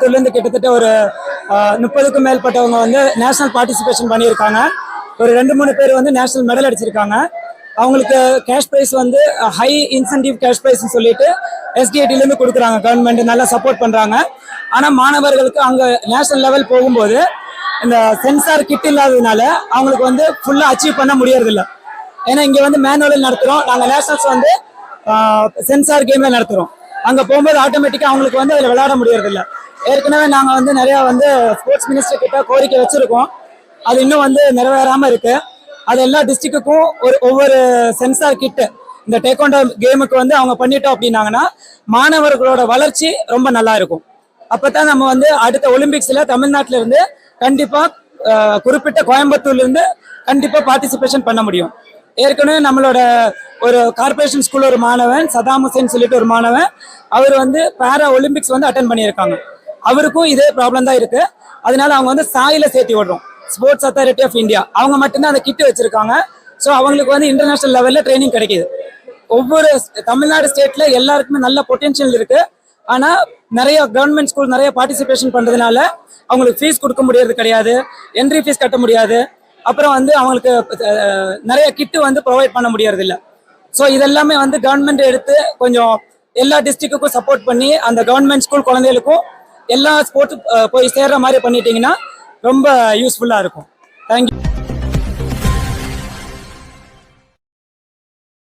இருந்து கிட்டத்தட்ட ஒரு 30க்கும் மேற்பட்டவங்க வந்து நேஷனல் பார்ட்டிசிபேஷன் பண்ணியிருக்காங்க. ஒரு 2-3 பேர் வந்து நேஷனல் மெடல் அடிச்சிருக்காங்க. அவங்களுக்கு கேஷ் ப்ரைஸ் வந்து ஹை இன்சென்டிவ் கேஷ் ப்ரைஸ்ன்னு சொல்லிட்டு SDIT-லேருந்து கொடுக்குறாங்க. கவர்மெண்ட் நல்லா சப்போர்ட் பண்ணுறாங்க. ஆனால் மாணவர்களுக்கு அங்கே நேஷனல் லெவல் போகும்போது இந்த சென்சார் கிட் இல்லாததுனால அவங்களுக்கு வந்து ஃபுல்லாக அச்சீவ் பண்ண முடியறதில்ல. ஏன்னா இங்கே வந்து மேனுவலில் நடத்துகிறோம், நாங்கள் நேஷனல்ஸ் வந்து சென்சார் கேமில் நடத்துகிறோம். அங்கே போகும்போது ஆட்டோமேட்டிக்காக அவங்களுக்கு வந்து அதில் விளையாட முடியறதில்ல. ஏற்கனவே நாங்கள் வந்து நிறையா வந்து ஸ்போர்ட்ஸ் மினிஸ்டர் கிட்ட கோரிக்கை வச்சுருக்கோம். அது இன்னும் வந்து நிறைவேறாமல் இருக்குது. அது எல்லா டிஸ்ட்ரிக்ட்டுக்கும் ஒவ்வொரு சென்சார் கிட்டு இந்த டேக்வாண்டோ கேமுக்கு வந்து அவங்க பண்ணிட்டோம் அப்படின்னாங்கன்னா மாணவர்களோட வளர்ச்சி ரொம்ப நல்லா இருக்கும். அப்போ தான் நம்ம வந்து அடுத்த ஒலிம்பிக்ஸில் தமிழ்நாட்டில் இருந்து கண்டிப்பாக குறிப்பிட்ட கோயம்புத்தூர்லேருந்து கண்டிப்பாக பார்ட்டிசிபேஷன் பண்ண முடியும். ஏற்கனவே நம்மளோட ஒரு கார்பரேஷன் ஸ்கூல் ஒரு மாணவன் சதாம் ஹுசேன் சொல்லிட்டு ஒரு மாணவன் அவர் வந்து பேரா ஒலிம்பிக்ஸ் வந்து அட்டன் பண்ணியிருக்காங்க. அவருக்கும் இதே ப்ராப்ளம் தான் இருக்கு. அதனால அவங்க வந்து சாயில சேர்த்து விடுறோம். ஸ்போர்ட்ஸ் அத்தாரிட்டி ஆஃப் இந்தியா அவங்க மட்டும்தான் அந்த கிட்டு வச்சிருக்காங்க. ஸோ அவங்களுக்கு வந்து இன்டர்நேஷனல் லெவலில் ட்ரைனிங் கிடைக்குது. ஒவ்வொரு தமிழ்நாடு ஸ்டேட்ல எல்லாருக்குமே நல்ல பொட்டென்ஷியல் இருக்கு. ஆனால் நிறைய கவர்மெண்ட் ஸ்கூல் நிறைய பார்ட்டிசிபேஷன் பண்றதுனால அவங்களுக்கு ஃபீஸ் கொடுக்க முடியறது கிடையாது, என்ட்ரி ஃபீஸ் கட்ட முடியாது. அப்புறம் வந்து அவங்களுக்கு நிறைய கிட்டு வந்து ப்ரொவைட் பண்ண முடியறது இல்லை. ஸோ இதெல்லாமே வந்து கவர்மெண்ட் எடுத்து கொஞ்சம் எல்லா டிஸ்ட்ரிக்ட்டுக்கும் சப்போர்ட் பண்ணி அந்த கவர்மெண்ட் ஸ்கூல் குழந்தைகளுக்கும் எல்லா ஸ்போர்ட்ஸ் போய் சேர்ற மாதிரி பண்ணிட்டீங்கன்னா ரொம்ப யூஸ்ஃபுல்லாக இருக்கும். தேங்க்யூ.